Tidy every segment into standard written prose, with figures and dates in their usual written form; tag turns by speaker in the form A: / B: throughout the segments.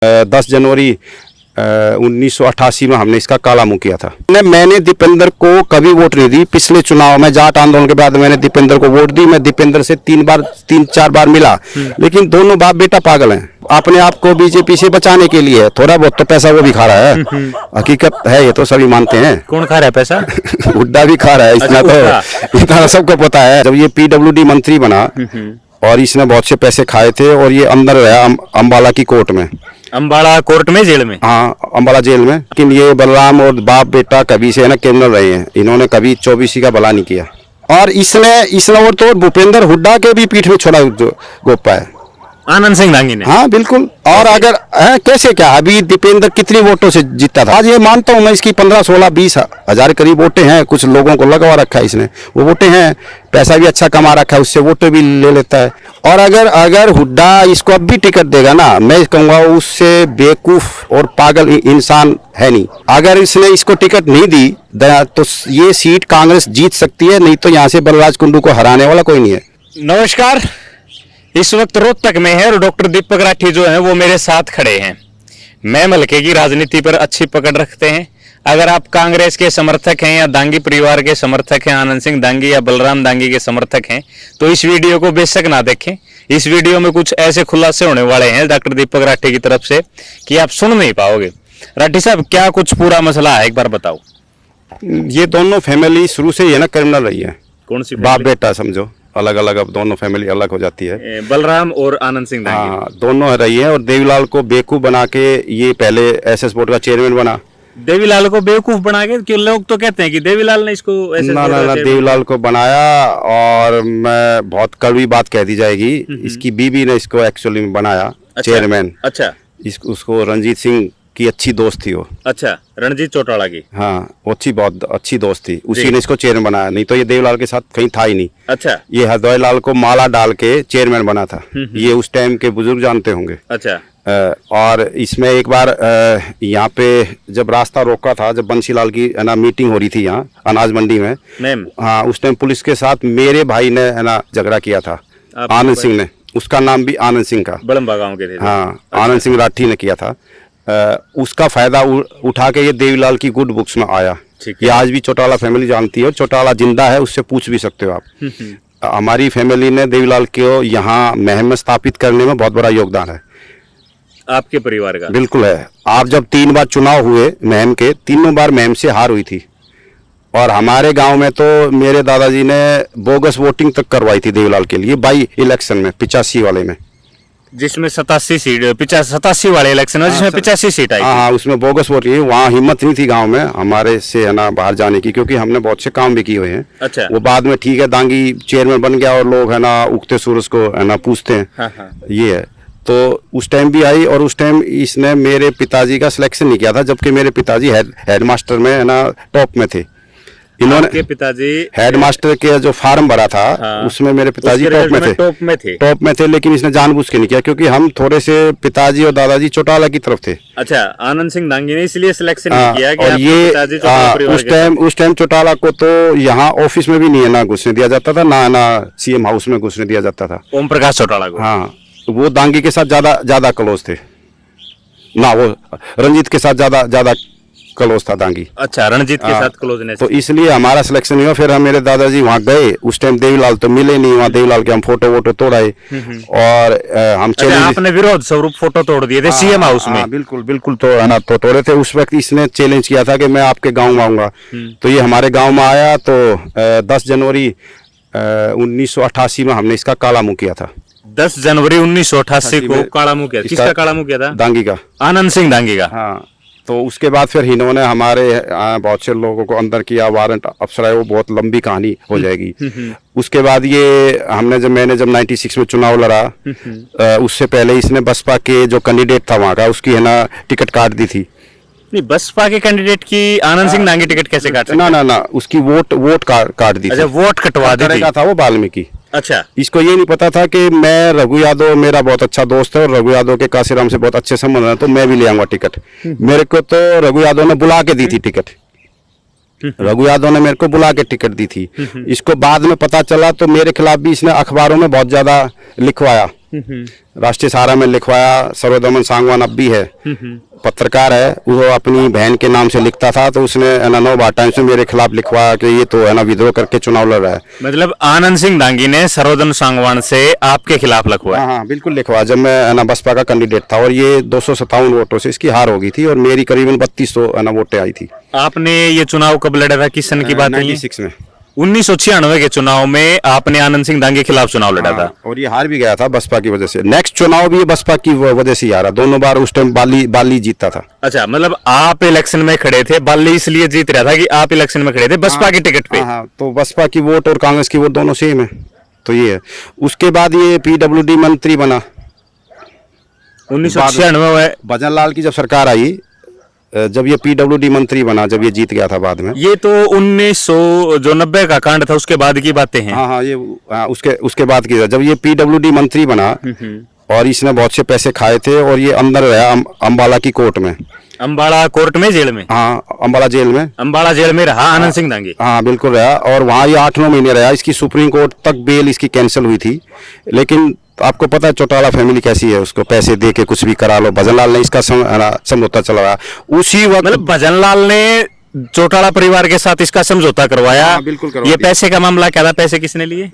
A: 10 जनवरी 1988 में हमने इसका काला मुंह किया था। मैंने दीपेंद्र को कभी वोट नहीं दी। पिछले चुनाव में जाट आंदोलन के बाद मैंने दीपेंद्र को वोट दी। मैं दीपेंद्र से 3-4 बार मिला, लेकिन दोनों बाप बेटा पागल हैं। अपने आप को बीजेपी से बचाने के लिए थोड़ा बहुत तो पैसा वो भी खा रहा है। हकीकत है, ये तो सभी मानते हैं।
B: कौन खा रहा है पैसा?
A: हुड्डा भी खा रहा है। इतना सबको पता है। जब ये PWD मंत्री बना और इसने बहुत से पैसे खाए थे और ये अंदर रहा अम्बाला की कोर्ट में,
B: अम्बाड़ा कोर्ट में, जेल में।
A: हाँ, अम्बाला जेल में। लेकिन ये बलराम और बाप बेटा कभी से है ना क्रिमिनल रहे हैं। इन्होंने कभी 24 का भला नहीं किया। और इसने और तो भूपेंद्र हुड्डा के भी पीठ में छोड़ा गोपा है,
B: आनंद सिंह दांगी ने।
A: हाँ बिल्कुल। और अगर कैसे क्या अभी दीपेंद्र कितनी वोटों से जीता था? आज ये मानता हूँ मैं, इसकी 15-16-20 हजार करीब वोटें हैं। कुछ लोगों को लगवा रखा है इसने, वो वोटें हैं। पैसा भी अच्छा कमा रखा है, उससे वोटें भी ले लेता है। और अगर हुड्डा इसको अब भी टिकट देगा ना, मैं कहूँगा उससे बेवकूफ और पागल इंसान है नहीं। अगर इसने इसको टिकट नहीं दी तो ये सीट कांग्रेस जीत सकती है, नहीं तो यहाँ से बलराज कुंडू को हराने वाला कोई नहीं है।
B: नमस्कार, इस वक्त रोहतक में है और डॉक्टर दीपक राठी जो है वो मेरे साथ खड़े हैं। मैं मलके की राजनीति पर अच्छी पकड़ रखते हैं। अगर आप कांग्रेस के समर्थक हैं या दांगी परिवार के समर्थक हैं, आनंद सिंह दांगी या बलराम दांगी के समर्थक हैं, तो इस वीडियो को बेशक ना देखें। इस वीडियो में कुछ ऐसे खुलासे होने वाले हैं डॉक्टर दीपक राठी की तरफ से कि आप सुन नहीं पाओगे। राठी साहब, क्या कुछ पूरा मसला है, एक बार बताओ।
A: ये दोनों फैमिली शुरू से ही है ना क्रिमिनल रही है।
B: कौन सी?
A: बाप बेटा समझो, अलग अलग। अब दोनों फैमिली अलग हो जाती है।
B: बलराम और आनंद सिंह दांगी।
A: हाँ, दोनों रही है। और देवीलाल को बेवकूफ बना के ये पहले एसएस बोर्ड का चेयरमैन बना।
B: देवीलाल को बेवकूफ बना के? क्यों? लोग तो कहते हैं कि देवीलाल ने इसको ऐसे
A: ना देवीलाल को बनाया। और मैं बहुत कड़वी बात कह दी जाएगी, इसकी बीबी ने इसको एक्चुअली में बनाया चेयरमैन।
B: अच्छा।
A: उसको रंजीत सिंह की अच्छी दोस्त थी वो।
B: अच्छा, रणजीत चौटाला की।
A: हाँ, वो बहुत अच्छी दोस्त थी। उसी ने इसको चेयरमैन बनाया, नहीं तो ये देवीलाल के साथ कहीं था ही नहीं।
B: अच्छा।
A: ये हरदोई लाल को माला डाल के चेयरमैन बना था। ये उस टाइम के बुजुर्ग जानते होंगे।
B: अच्छा।
A: और इसमें एक बार यहाँ पे जब रास्ता रोका था, जब बंसीलाल की है ना मीटिंग हो रही थी यहाँ अनाज मंडी में, हाँ, उस टाइम पुलिस के साथ मेरे भाई ने है ना झगड़ा किया था, आनंद सिंह ने। उसका नाम भी आनंद सिंह का,
B: बड़म्बा गांव के थे।
A: हाँ।
B: अच्छा।
A: आनंद सिंह राठी ने किया था। उसका फायदा उठा के ये देवीलाल की गुड बुक्स में आया। ये आज भी चौटाला फैमिली जानती है। चौटाला जिंदा है, उससे पूछ भी सकते हो आप। हमारी फैमिली ने देवीलाल को यहाँ महम में स्थापित करने में बहुत बड़ा योगदान है।
B: आपके परिवार का? बिल्कुल
A: है। आप जब 3 बार चुनाव हुए महम के, तीनों बार महम से हार हुई थी। और हमारे गांव में तो मेरे दादाजी ने बोगस वोटिंग तक करवाई थी देवीलाल के लिए बाई इलेक्शन में, 85 वाले में,
B: जिसमें 87 वाले इलेक्शन में, जिसमें 85 सीट आई।
A: हाँ, उसमें बोगस वोट। वहाँ हिम्मत नहीं थी गांव में हमारे से है ना बाहर जाने की, क्योंकि हमने बहुत से काम भी किए हुए हैं।
B: अच्छा।
A: वो बाद में ठीक है, दांगी चेयरमैन बन गया और लोग है ना उगते सूरज को है ना पूछते हैं।
B: हाँ।
A: ये है। तो उस टाइम भी आई। और उस टाइम इसने मेरे पिताजी का सिलेक्शन नहीं किया था, जबकि मेरे पिताजी हेडमास्टर में है ना टॉप में थे। इन्होंने
B: पिताजी
A: हेडमास्टर के जो फार्म भरा था,
B: हाँ,
A: उसमें मेरे पिताजी टॉप में थे। लेकिन इसने जानबूझ के नहीं किया, क्योंकि हम थोड़े से पिताजी और दादाजी चौटाला की तरफ थे।
B: अच्छा, आनंद सिंह दांगी ने इसलिए सिलेक्शन नहीं किया कि
A: और ये उस टाइम चौटाला को तो यहाँ ऑफिस में भी नहीं है ना घुसने दिया जाता था, ना CM हाउस में घुसने दिया जाता था।
B: ओम प्रकाश चौटाला को?
A: हाँ, वो दांगी के साथ ज्यादा क्लोज थे ना, वो रंजीत के साथ ज्यादा क्लोज था दांगी।
B: अच्छा, रणजीत के साथ क्लोजनेस।
A: तो इसलिए हमारा सिलेक्शन हुआ। फिर हम मेरे दादाजी वहाँ गए। उस टाइम देवीलाल तो मिले नहीं। वहाँ देवीलाल के हम फोटो तोड़ाए और हम चले।
B: आपने विरोध स्वरूप फोटो तोड़ दिए थे CM हाउस में?
A: बिल्कुल तो है ना, तो तोड़े थे। उस वक्त इसने चैलेंज किया था कि मैं आपके गाँव में आऊंगा। तो ये हमारे गाँव में आया। तो 10 जनवरी 1988 में हमने इसका काला मुंह किया था।
B: 10 जनवरी 1988 को काला मुंह किया? किसका काला मुंह किया था?
A: दांगी का,
B: आनंद सिंह दांगी का।
A: हाँ। तो उसके बाद फिर इन्होंने हमारे बहुत से लोगों को अंदर किया, वारंट अफसर है, वो बहुत लंबी कहानी हो जाएगी। उसके बाद ये मैंने जब 96 में चुनाव लड़ा, उससे पहले इसने बसपा के जो कैंडिडेट था वहाँ का, उसकी है ना टिकट काट दी थी।
B: नहीं, बसपा के कैंडिडेट की आनंद सिंह दांगी टिकट कैसे काट?
A: ना, उसकी वोट काट दी।
B: अच्छा, वोट कटवा दी
A: था वो वाल्मीकि।
B: अच्छा।
A: इसको ये नहीं पता था कि मैं रघु यादव मेरा बहुत अच्छा दोस्त है और रघु यादव के काशीराम से बहुत अच्छे संबंध है, तो मैं भी ले आऊंगा टिकट। मेरे को तो रघु यादव ने बुला के दी थी टिकट। रघु यादव ने मेरे को बुला के टिकट दी थी। इसको बाद में पता चला, तो मेरे खिलाफ भी इसने अखबारों में बहुत ज्यादा लिखवाया राष्ट्रीय सहारा में लिखवाया। सर्वदमन सांगवान अब भी है, पत्रकार है, वो अपनी बहन के नाम से लिखता था, तो उसने नवभारत टाइम्स में मेरे खिलाफ लिखवाया कि ये तो है ना विद्रोह करके चुनाव लड़ रहा है।
B: मतलब आनंद सिंह दांगी ने सर्वोदन सांगवान से आपके खिलाफ लिखवाया?
A: हाँ हाँ बिल्कुल लिखवाया, जब मैं है ना बसपा का कैंडिडेट था, और ये 257 वोटों से इसकी हार हो गई थी, और मेरी करीबन 3200 है ना वोटें आई थी।
B: आपने ये चुनाव कब लड़ा था, किस सन की बात है?
A: 96 में।
B: 1996 के चुनाव में आपने आनंद सिंह दांगी के खिलाफ चुनाव लड़ा था,
A: और ये हार भी गया था बसपा की वजह से। नेक्स्ट चुनाव भी ये बसपा की वजह से ही हारा, दोनों बार उस टाइम बाली जीतता था।
B: अच्छा, मतलब आप इलेक्शन में खड़े थे, बाली इसलिए जीत रहा था कि आप इलेक्शन में खड़े थे बसपा की टिकट पे?
A: हाँ, तो बसपा की वोट और कांग्रेस की वोट दोनों सेम है, तो ये है। उसके बाद ये PWD मंत्री बना
B: 1996।
A: भजन लाल की जब सरकार आई, जब ये PWD मंत्री बना, जब ये जीत गया था बाद में।
B: ये तो 1990 का कांड था, उसके बाद की बातें हैं।
A: हाँ ये उसके बाद की, जब ये PWD मंत्री बना और इसने बहुत से पैसे खाए थे, और ये अंदर रहा अम्बाला की कोर्ट में।
B: अम्बाड़ा कोर्ट में, जेल में?
A: हाँ, अम्बाला जेल में।
B: अम्बाड़ा जेल में रहा आनंद सिंह दांगी?
A: हाँ बिल्कुल रहा, और वहाँ ये 8-9 महीने रहा। इसकी सुप्रीम कोर्ट तक बेल इसकी कैंसिल हुई थी, लेकिन आपको पता है चौटाला फैमिली कैसी है, उसको पैसे दे के कुछ भी करा लो। भजनलाल ने इसका समझौता चला रहा उसी वक्त।
B: मतलब भजनलाल ने चौटाला परिवार के साथ इसका समझौता करवाया?
A: हाँ, बिल्कुल करवाया।
B: ये पैसे का मामला क्या था, पैसे किसने लिए?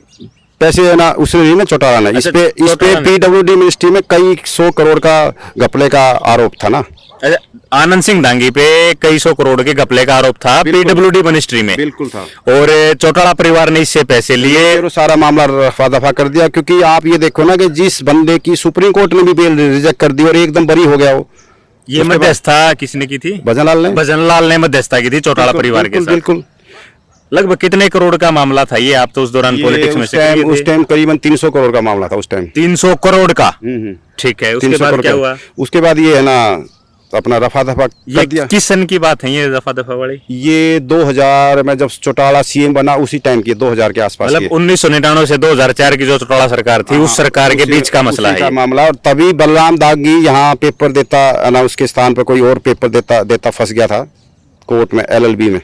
A: पैसे है ना उसने नहीं ना, चौटाला ने।
B: अच्छा,
A: इस पे PWD मिनिस्ट्री में कई 100 करोड़ का घपले का आरोप था ना।
B: अच्छा, आनंद सिंह दांगी पे कई 100 करोड़ के घपले का आरोप था PWD मिनिस्ट्री में?
A: बिल्कुल था।
B: और चौटाला परिवार ने इससे पैसे लिए,
A: तो सारा मामला रफा दफा कर दिया। क्योंकि आप ये देखो ना कि जिस बंदे की सुप्रीम कोर्ट ने भी बेल रिजेक्ट कर दी और एकदम बरी हो गया वो।
B: ये मध्यस्थता किसने की थी?
A: भजनलाल ने।
B: भजनलाल ने मध्यस्थता की थी चौटाला परिवार के साथ।
A: बिल्कुल।
B: लगभग कितने करोड़ का मामला था ये? आप तो उस दौरान पॉलिटिक्स में
A: उस टाइम करीबन 300 करोड़ का मामला था उस टाइम।
B: 300 करोड़ का? ठीक है, उसके बाद क्या हुआ? उसके
A: बाद ये है ना अपना रफा दफा कर दिया।
B: किस सन की बात है ये रफा दफा वाली?
A: ये 2000 में जब चौटाला CM बना उसी टाइम की, 2000 के आसपास।
B: मतलब 1999 से 2004 की जो चौटाला सरकार थी, उस सरकार के बीच का मसला है
A: मामला। और तभी बलराम दांगी यहाँ पेपर देता ना, उसके स्थान पर कोई और पेपर देता फंस गया था कोर्ट में, LLB में।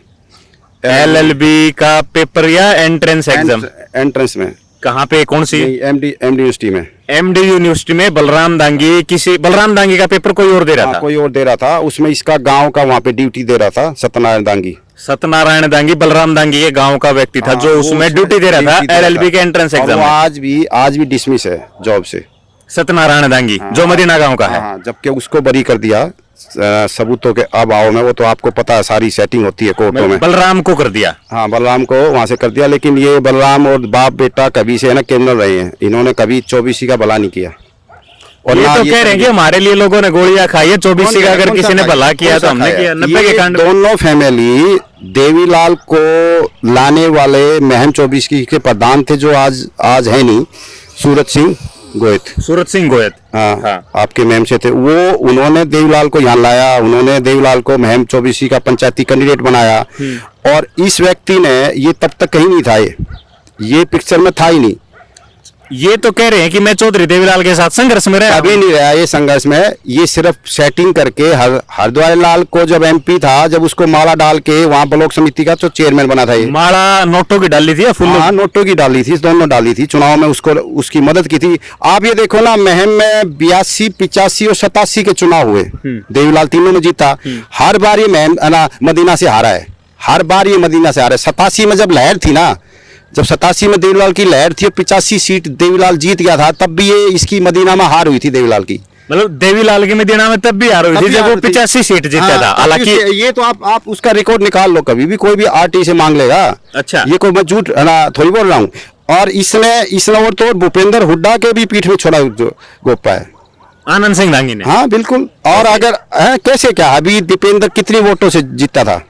B: LLB का पेपर या एंट्रेंस एग्जाम?
A: एंट्रेंस में।
B: कहाँ पे, कौन सी?
A: MD यूनिवर्सिटी में।
B: MD यूनिवर्सिटी में बलराम दांगी का पेपर कोई और दे रहा था?
A: कोई और दे रहा था। उसमें इसका गांव का वहाँ पे ड्यूटी दे रहा था
B: सत्यनारायण दांगी बलराम दांगी के गांव का व्यक्ति था जो उसमें ड्यूटी दे रहा था LLB के एंट्रेंस एग्जाम में।
A: आज भी डिसमिस है जॉब से
B: सत्यनारायण दांगी, जो मदीना गांव का है।
A: जबकि उसको बरी कर दिया सबूतों के अभाव में। वो तो आपको पता है, सारी सेटिंग होती है कोर्टों में।
B: बलराम को कर दिया? हाँ,
A: बलराम को वहां से कर दिया। लेकिन ये बलराम और बाप बेटा कभी से है ना क्रिमिनल रहे हैं, इन्होंने कभी 24 का भला नहीं किया।
B: और ये तो कह रहे हैं कि हमारे लिए लोगों ने गोलियां खाई है, 24 का अगर किसी ने भला किया तो हमने किया। 90 के कांड
A: दोनों फैमिली देवीलाल को लाने वाले महम 24 के प्रधान थे, जो आज है नहीं, सूरत सिंह गोयत। हाँ, आपके महम से थे वो। उन्होंने देवीलाल को यहाँ लाया, उन्होंने देवीलाल को महम 24 का पंचायती कैंडिडेट बनाया। और इस व्यक्ति ने, ये तब तक कहीं नहीं था, ये पिक्चर में था ही नहीं।
B: ये तो कह रहे हैं कि मैं चौधरी देवीलाल के साथ संघर्ष में रहा।
A: अभी नहीं रहा ये संघर्ष में, ये सिर्फ सेटिंग करके हरद्वार लाल को जब MP था, जब उसको माला डाल के वहाँ ब्लॉक समिति का तो चेयरमैन बना था। ये माला
B: नोटों की डाली थी या फुल?
A: हाँ, नोटों की डाली थी, दोनों डाली थी। चुनाव में उसको उसकी मदद की थी। आप ये देखो ना, महम में 82, 85 और 87 के चुनाव हुए, देवीलाल तीनों में जीता। हर बार ये महम मदीना से हारा है, हर बार ये मदीना से हारा है। 87 में जब लहर थी ना, जब 87 में देवीलाल की लहर थी, 85 सीट देवीलाल जीत गया था, तब भी ये इसकी मदीना में हार हुई थी देवीलाल की।
B: मतलब देवीलाल की मदीना में तब भी हार हुई थी जब वो 85 सीट जीता था। हालांकि
A: ये तो आप उसका रिकॉर्ड निकाल लो, कभी भी कोई भी RT से मांग लेगा।
B: अच्छा,
A: ये कोई मैं झूठ थोड़ी बोल रहा हूँ। और इसने और तो भूपेंद्र हुड्डा के भी पीठ में छोड़ा गोपा है
B: आनंद सिंह दांगी ने।
A: हाँ बिल्कुल। और अगर कैसे क्या, अभी दीपेंद्र कितनी वोटों से जीता था?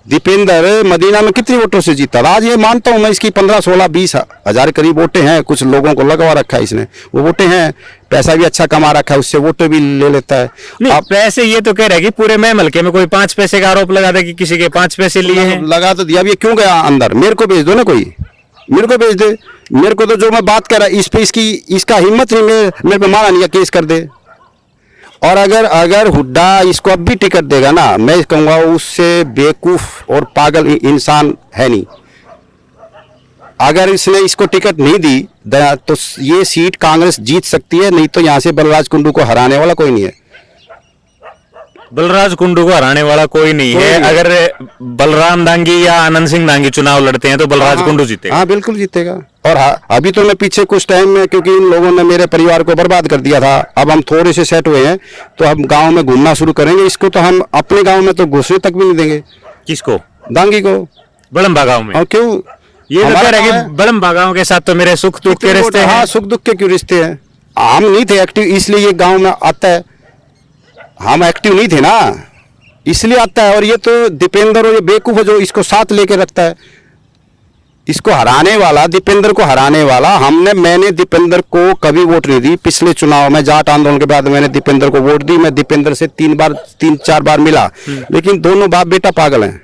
A: दीपेंद्र मदीना में कितनी वोटों से जीता? आज ये मानता हूं मैं, इसकी 15, 16, 20 हजार करीब वोटें हैं। कुछ लोगों को लगवा रखा है इसने, वो वोटें हैं। पैसा भी अच्छा कमा रखा है, उससे वोटें भी ले लेता है।
B: आप पैसे, ये तो कह रहे हैं कि पूरे महमलके में कोई 5 पैसे का आरोप लगा दे कि किसी के 5 पैसे लिए हैं।
A: लगा तो दिया। अब ये क्यों गया अंदर? मेरे को भेज दो ना, कोई मेरे को भेज दे। मेरे को तो जो मैं बात कर रहा इस पे इसका हिम्मत नहीं, मेरे पे मारा नहीं, केस कर दे। और अगर हुड्डा इसको अब भी टिकट देगा ना, मैं कहूँगा उससे बेवकूफ और पागल इंसान है नहीं। अगर इसने इसको टिकट नहीं दी तो ये सीट कांग्रेस जीत सकती है, नहीं तो यहाँ से बलराज कुंडू को हराने वाला कोई नहीं है।
B: बलराज कुंडू को हराने वाला कोई नहीं है। अगर बलराम दांगी या आनंद सिंह दांगी चुनाव लड़ते हैं तो बलराज कुंडू जीतेगा।
A: हाँ बिल्कुल जीतेगा। और अभी तो मैं पीछे कुछ टाइम में, क्योंकि इन लोगों ने मेरे परिवार को बर्बाद कर दिया था, अब हम थोड़े से सेट हुए हैं तो हम गांव में घूमना शुरू करेंगे। इसको तो हम अपने गांव में तो घुसने तक भी नहीं देंगे।
B: किसको?
A: दांगी को,
B: बड़म्बा गांव में।
A: और क्यों?
B: ये तो कह रहे हैं कि बड़म्बा गांव के साथ तो मेरे सुख दुख के रिश्ते हैं।
A: हाँ, सुख दुख के क्यों रिश्ते हैं? हम नहीं थे एक्टिव, इसलिए ये गांव में आता है। हम एक्टिव नहीं थे ना, इसलिए आता है। और ये तो दीपेंद्र और ये बेवकूफ है जो इसको साथ लेके रखता है। इसको हराने वाला, दीपेंद्र को हराने वाला मैंने दीपेंद्र को कभी वोट नहीं दी। पिछले चुनाव में जाट आंदोलन के बाद मैंने दीपेंद्र को वोट दी। मैं दीपेंद्र से 3-4 बार मिला, लेकिन दोनों बाप बेटा पागल हैं।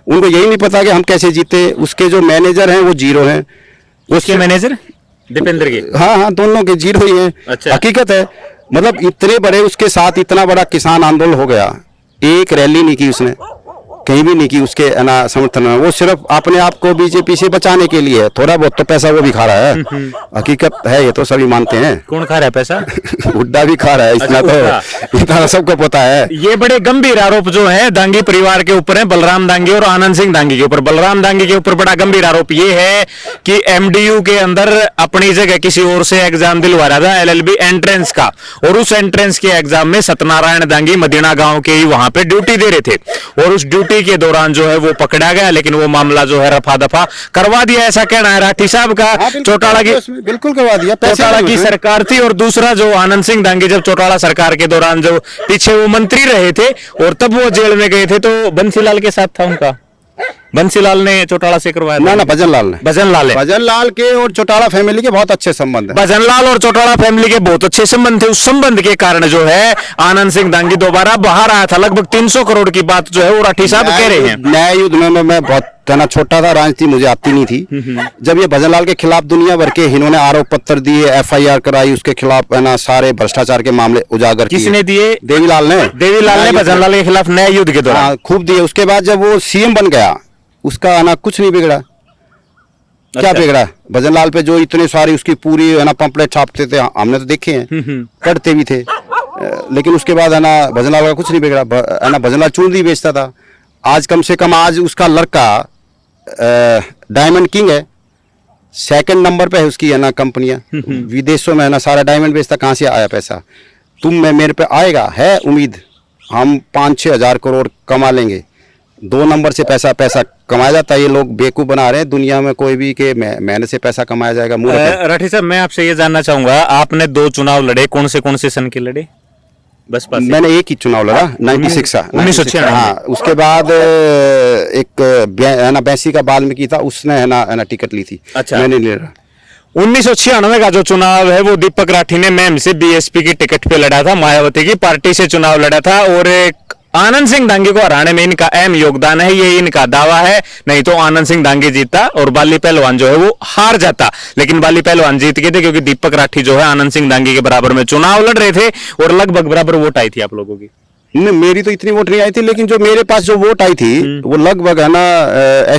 A: उनको यही नहीं पता कि हम कैसे जीते। उसके जो मैनेजर हैं वो जीरो हैं।
B: उसके मैनेजर दीपेंद्र के?
A: हाँ, दोनों के जीरो ही हैं।
B: अच्छा।
A: हकीकत है। मतलब इतने बड़े, उसके साथ इतना बड़ा किसान आंदोलन हो गया, एक रैली नहीं की उसने, कहीं भी नहीं की उसके समर्थन में। वो सिर्फ अपने आप को बीजेपी से बचाने के लिए है। थोड़ा बहुत तो पैसा वो भी खा रहा है, हकीकत है, ये तो सभी मानते हैं।
B: कौन खा रहा है पैसा?
A: हुड्डा भी खा रहा है, इतना तो इतना सबको पता है।
B: ये बड़े गंभीर आरोप जो है दांगी परिवार के ऊपर है, बलराम दांगी और आनंद सिंह दांगी के ऊपर। बलराम दांगी के ऊपर बड़ा गंभीर आरोप ये है कि एमडीयू के अंदर अपनी जगह किसी और से एग्जाम दिलवा रहा था, एलएलबी एंट्रेंस का, और उस एंट्रेंस के एग्जाम में सत्यनारायण दांगी मदीना गांव के ही वहां पे ड्यूटी दे रहे थे, और उस ड्यूटी के दौरान जो है वो पकड़ा गया। लेकिन वो मामला जो है रफा दफा करवा दिया, ऐसा कहना है राठी साहब का। चौटाला की
A: बिल्कुल करवा दिया,
B: चौटाला की सरकार थी। और दूसरा जो आनंद सिंह दांगी जब चौटाला सरकार के दौरान जो पीछे वो मंत्री रहे थे और तब वो जेल में गए थे, तो बंसीलाल के साथ था उनका। बंसीलाल ने चौटाला से करवाया
A: ना भजनलाल ने। भजनलाल के और चौटाला फैमिली के बहुत अच्छे संबंध हैं।
B: भजनलाल और चौटाला फैमिली के बहुत अच्छे संबंध थे। उस संबंध के कारण जो है आनंद सिंह दांगी दोबारा बाहर आया था। लगभग 300 करोड़ की बात जो है वो राठी साहब कह रहे हैं।
A: न्याय युद्ध में मैं बहुत छोटा था, राजनीति मुझे आती नहीं थी। जब ये भजनलाल के खिलाफ दुनिया भर के इन्होंने आरोप पत्र दिए, एफआईआर कराई, उसके खिलाफ सारे भ्रष्टाचार के मामले उजागर किए।
B: किसने दिए?
A: देवीलाल ने
B: भजनलाल के खिलाफ न्याय युद्ध के दौरान
A: खूब दिए। उसके बाद जब वो सीएम बन गया, उसका कुछ नहीं बिगड़ा। क्या बिगड़ा? भजनलाल पे जो इतने सारी उसकी पूरी पंपलेट छापते थे, हमने तो देखे हैं, करते भी थे। लेकिन उसके बाद भजनलाल का कुछ नहीं बिगड़ा। भजनलाल चुनरी बेचता था। आज कम से कम आज उसका लड़का डायमंड किंग है, 2nd नंबर पे है उसकी कंपनियां विदेशों में सारा डायमंड बेचता। कहाँ से आया पैसा? मेरे पे आएगा, है उम्मीद। हम 5-6 हजार करोड़ कमा लेंगे। 2 नंबर से पैसा कमाया जाता है। ये लोग बेवकूफ बना रहे हैं दुनिया में कोई भी कि मेहनत से पैसा कमाया जाएगा।
B: राठी साहब, मैं आपसे ये जानना चाहूंगा, आपने 2 चुनाव लड़े, कौन से सन के लड़े? बस
A: मैंने एक ही चुनाव लड़ा, 1996। हाँ, उसके बाद एक बैसी का वाल्मीकि था, उसने टिकट ली थी।
B: अच्छा।
A: मैंने नहीं लड़ा।
B: 1996 का जो चुनाव है वो दीपक राठी ने मैम से बीएसपी की टिकट पे लड़ा था, मायावती की पार्टी से चुनाव लड़ा था। और आनंद सिंह दांगी को हराने में इनका अहम योगदान है, ये इनका दावा है। नहीं तो आनंद सिंह दांगी जीतता और बाली पहलवान जो है वो हार जाता। लेकिन बाली पहलवान जीत गए थे क्योंकि दीपक राठी जो है आनंद सिंह दांगी के बराबर में चुनाव लड़ रहे थे और लगभग बराबर वोट आई थी आप लोगों की।
A: नहीं, मेरी तो इतनी वोट नहीं आई थी, लेकिन जो मेरे पास जो वोट आई थी वो लगभग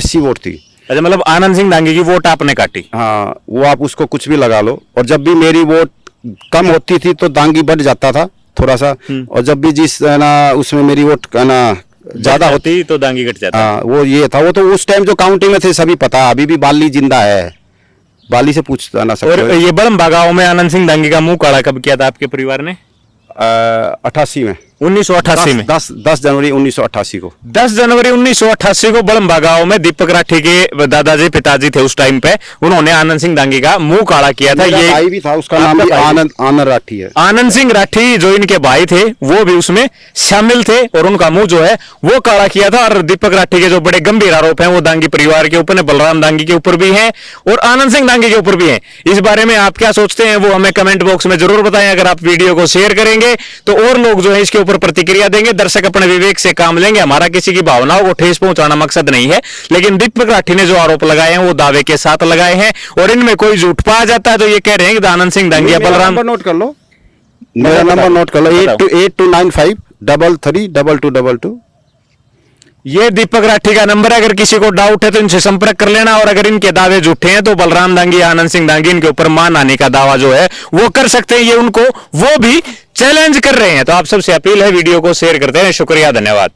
A: SC वोट थी।
B: अच्छा, मतलब आनंद सिंह दांगी की वोट आपने काटी?
A: हाँ, वो आप उसको कुछ भी लगा लो। और जब भी मेरी वोट कम होती थी तो दांगी बढ़ जाता था थोड़ा सा, और जब भी जिस उसमें मेरी वोट ज्यादा होती
B: तो दांगी घट जाता।
A: हाँ, वो ये था। वो तो उस टाइम जो काउंटिंग में थे सभी पता। अभी भी बाली जिंदा है, बाली से पूछता ना सकते।
B: और ये बड़म्बा गांव में आनंद सिंह दांगी का मुंह काला कब किया था आपके परिवार ने?
A: 88 में,
B: 1988 में,
A: 10 जनवरी 1988 को।
B: 10 जनवरी 1988 को बड़म्बा गांव में दीपक राठी के दादाजी पिताजी थे उस टाइम पे, उन्होंने आनंद सिंह दांगी का मुंह काला किया था। ये
A: भाई भी था, उसका नाम भी आनंद राठी है।
B: आनंद सिंह राठी जो इनके भाई थे वो भी उसमें शामिल थे और उनका मुंह जो है वो काला किया था। और दीपक राठी के जो बड़े गंभीर आरोप हैं वो दांगी परिवार के ऊपर, बलराम दांगी के ऊपर भी हैं और आनंद सिंह दांगी के ऊपर भी हैं। इस बारे में आप क्या सोचते हैं वो हमें कमेंट बॉक्स में जरूर बताएं। अगर आप वीडियो को शेयर करेंगे तो और लोग जो है इसके ऊपर प्रतिक्रिया देंगे। दर्शक अपने विवेक से काम लेंगे। हमारा किसी की भावनाओं को ठेस पहुंचाना मकसद नहीं है, लेकिन दीपक राठी ने जो आरोप लगाए हैं वो दावे के साथ लगाए हैं और इनमें कोई झूठ पाया जाता है तो ये कह रहे हैं कि आनंद सिंह दांगी या बलराम।
A: नोट कर लो, मेरा नंबर नोट कर लो, 8295 33 2222।
B: ये दीपक राठी का नंबर है, अगर किसी को डाउट है तो इनसे संपर्क कर लेना। और अगर इनके दावे झूठे हैं तो बलराम दांगी, आनंद सिंह दांगी इनके ऊपर मान आने का दावा जो है वो कर सकते हैं, ये उनको वो भी चैलेंज कर रहे हैं। तो आप सबसे अपील है वीडियो को शेयर करते हैं। शुक्रिया, धन्यवाद।